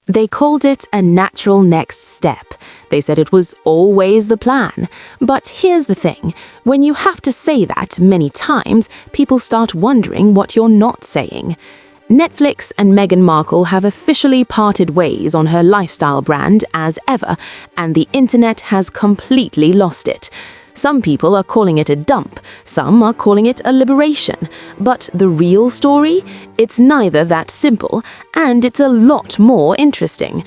They called it a natural next step. They said it was always the plan. But here's the thing, when you have to say that many times, people start wondering what you're not saying. Netflix and Meghan Markle have officially parted ways on her lifestyle brand as ever, and the internet has completely lost it. Some people are calling it a dump, some are calling it a liberation. But the real story? It's neither that simple, and it's a lot more interesting.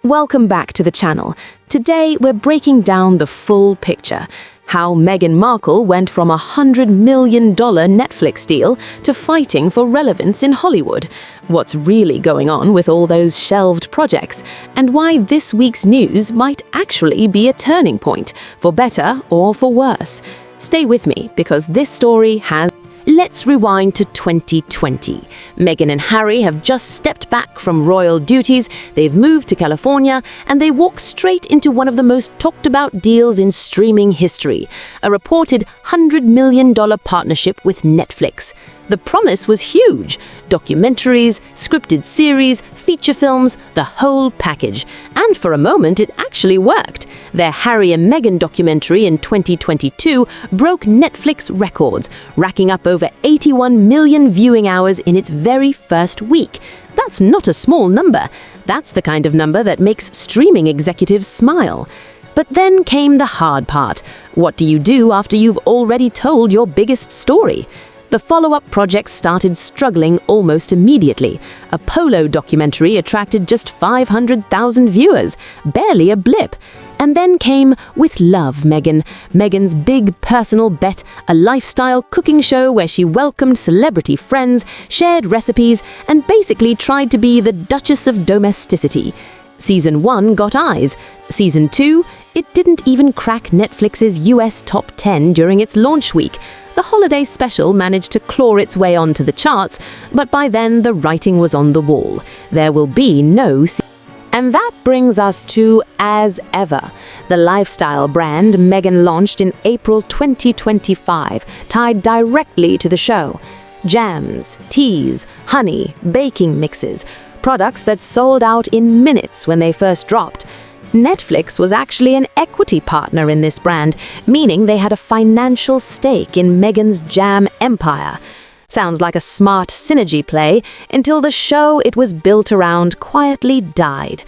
Welcome back to the channel. Today we're breaking down the full picture. How Meghan Markle went from a $100 million Netflix deal to fighting for relevance in Hollywood. What's really going on with all those shelved projects, and why this week's news might actually be a turning point, for better or for worse. Stay with me, because this story has... Let's rewind to 2020. Meghan and Harry have just stepped back from royal duties, they've moved to California, and they walk straight into one of the most talked about deals in streaming history, a reported $100 million partnership with Netflix. The promise was huge. Documentaries, scripted series, feature films, the whole package. And for a moment, it actually worked. Their Harry and Meghan documentary in 2022 broke Netflix records, racking up over 81 million viewing hours in its very first week. That's not a small number. That's the kind of number that makes streaming executives smile. But then came the hard part. What do you do after you've already told your biggest story? The follow-up projects started struggling almost immediately. A polo documentary attracted just 500,000 viewers, barely a blip. And then came With Love, Meghan, Meghan's big personal bet, a lifestyle cooking show where she welcomed celebrity friends, shared recipes, and basically tried to be the Duchess of Domesticity. Season 1 got eyes. Season 2, it didn't even crack Netflix's US top 10 during its launch week. The holiday special managed to claw its way onto the charts, but by then the writing was on the wall. There will be no season. And that brings us to As Ever, the lifestyle brand Meghan launched in April 2025, tied directly to the show. Jams, teas, honey, baking mixes, products that sold out in minutes when they first dropped. Netflix was actually an equity partner in this brand, meaning they had a financial stake in Meghan's jam empire. Sounds like a smart synergy play, until the show it was built around quietly died.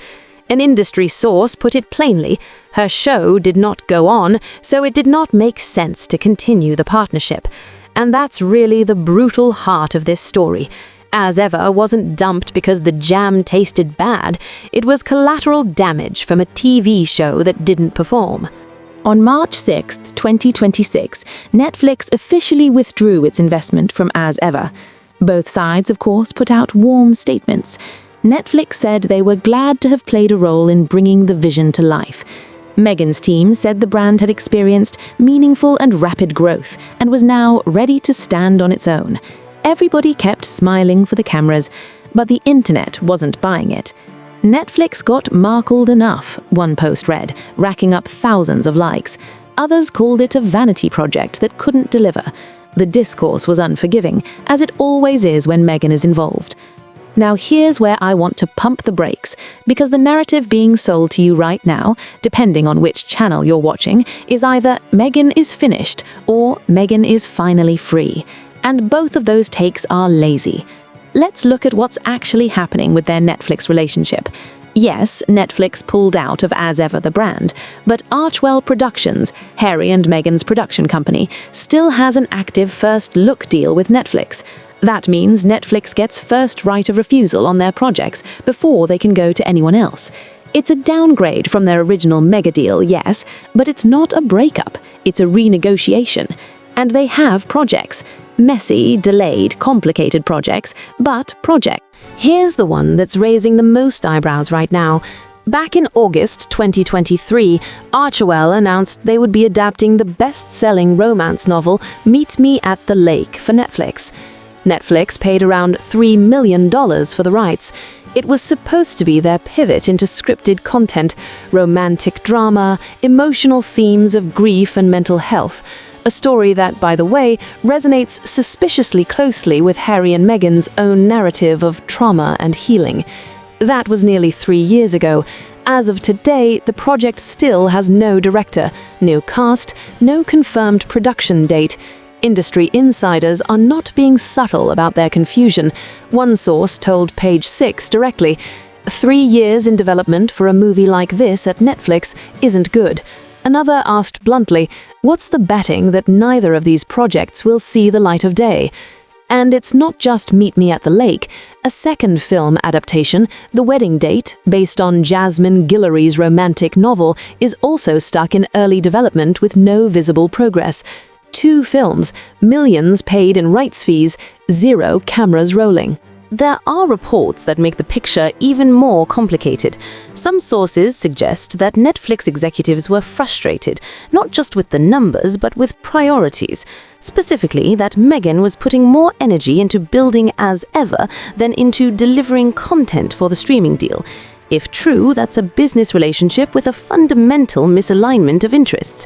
An industry source put it plainly, her show did not go on, so it did not make sense to continue the partnership. And that's really the brutal heart of this story. As Ever wasn't dumped because the jam tasted bad, it was collateral damage from a TV show that didn't perform. On March 6, 2026, Netflix officially withdrew its investment from As Ever. Both sides, of course, put out warm statements. Netflix said they were glad to have played a role in bringing the vision to life. Meghan's team said the brand had experienced meaningful and rapid growth and was now ready to stand on its own. Everybody kept smiling for the cameras, but the internet wasn't buying it. Netflix got Markled enough, one post read, racking up thousands of likes. Others called it a vanity project that couldn't deliver. The discourse was unforgiving, as it always is when Meghan is involved. Now here's where I want to pump the brakes, because the narrative being sold to you right now, depending on which channel you're watching, is either Meghan is finished or Meghan is finally free. And both of those takes are lazy. Let's look at what's actually happening with their Netflix relationship. Yes, Netflix pulled out of As Ever the brand, but Archwell Productions, Harry and Meghan's production company, still has an active first look deal with Netflix. That means Netflix gets first right of refusal on their projects before they can go to anyone else. It's a downgrade from their original mega deal, yes, but it's not a breakup, it's a renegotiation. And they have projects. Messy, delayed, complicated projects, but projects. Here's the one that's raising the most eyebrows right now. Back in August 2023, Archwell announced they would be adapting the best-selling romance novel Meet Me at the Lake for Netflix. Netflix paid around $3 million for the rights. It was supposed to be their pivot into scripted content, romantic drama, emotional themes of grief and mental health. A story that, by the way, resonates suspiciously closely with Harry and Meghan's own narrative of trauma and healing. That was nearly 3 years ago. As of today, the project still has no director, no cast, no confirmed production date. Industry insiders are not being subtle about their confusion. One source told Page 6 directly, 3 years in development for a movie like this at Netflix isn't good. Another asked bluntly, what's the betting that neither of these projects will see the light of day? And it's not just Meet Me at the Lake. A second film adaptation, The Wedding Date, based on Jasmine Guillory's romantic novel, is also stuck in early development with no visible progress. 2 films, millions paid in rights fees, 0 cameras rolling. There are reports that make the picture even more complicated. Some sources suggest that Netflix executives were frustrated, not just with the numbers, but with priorities. Specifically, that Meghan was putting more energy into building As Ever than into delivering content for the streaming deal. If true, that's a business relationship with a fundamental misalignment of interests.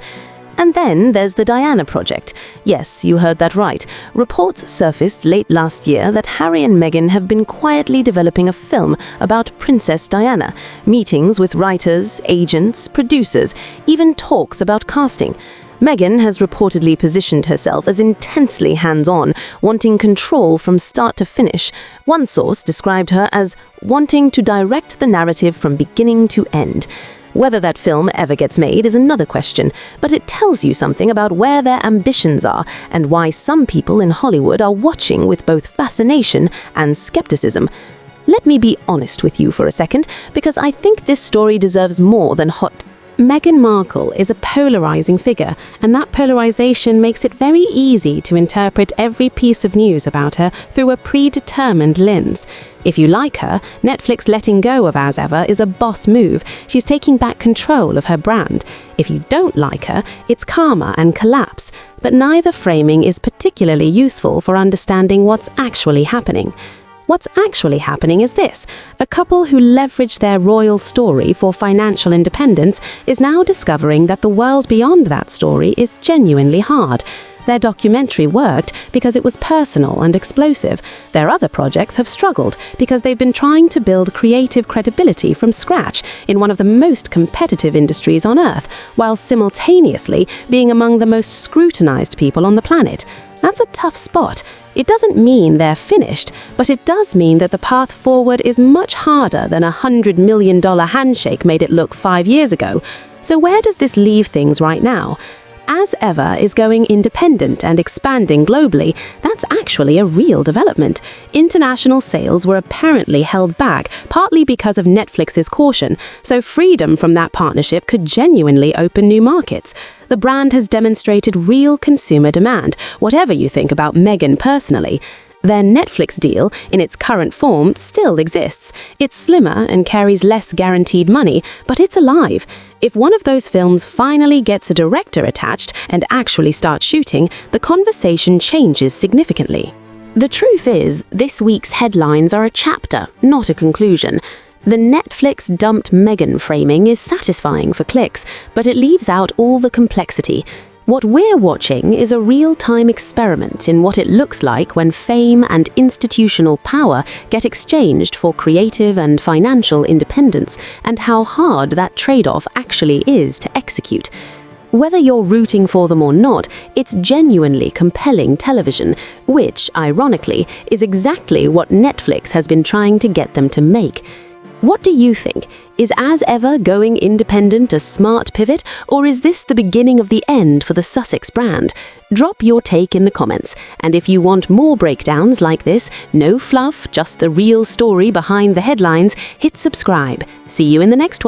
And then there's the Diana project. Yes, you heard that right. Reports surfaced late last year that Harry and Meghan have been quietly developing a film about Princess Diana. Meetings with writers, agents, producers, even talks about casting. Meghan has reportedly positioned herself as intensely hands-on, wanting control from start to finish. One source described her as wanting to direct the narrative from beginning to end. Whether that film ever gets made is another question, but it tells you something about where their ambitions are and why some people in Hollywood are watching with both fascination and skepticism. Let me be honest with you for a second, because I think this story deserves more than hot. Meghan Markle is a polarizing figure, and that polarization makes it very easy to interpret every piece of news about her through a predetermined lens. If you like her, Netflix letting go of As Ever is a boss move. She's taking back control of her brand. If you don't like her, it's karma and collapse. But neither framing is particularly useful for understanding what's actually happening. What's actually happening is this. A couple who leveraged their royal story for financial independence is now discovering that the world beyond that story is genuinely hard. Their documentary worked because it was personal and explosive. Their other projects have struggled because they've been trying to build creative credibility from scratch in one of the most competitive industries on Earth, while simultaneously being among the most scrutinized people on the planet. That's a tough spot. It doesn't mean they're finished, but it does mean that the path forward is much harder than a $100 million handshake made it look 5 years ago. So where does this leave things right now? As Ever is going independent and expanding globally. That's actually a real development. International sales were apparently held back, partly because of Netflix's caution, so freedom from that partnership could genuinely open new markets. The brand has demonstrated real consumer demand, whatever you think about Meghan personally. Their Netflix deal, in its current form, still exists. It's slimmer and carries less guaranteed money, but it's alive. If one of those films finally gets a director attached and actually starts shooting, the conversation changes significantly. The truth is, this week's headlines are a chapter, not a conclusion. The Netflix dumped Meghan framing is satisfying for clicks, but it leaves out all the complexity. What we're watching is a real-time experiment in what it looks like when fame and institutional power get exchanged for creative and financial independence, and how hard that trade-off actually is to execute. Whether you're rooting for them or not, it's genuinely compelling television, which, ironically, is exactly what Netflix has been trying to get them to make. What do you think? Is As Ever going independent a smart pivot, or is this the beginning of the end for the Sussex brand? Drop your take in the comments, and if you want more breakdowns like this, no fluff, just the real story behind the headlines, hit subscribe. See you in the next one.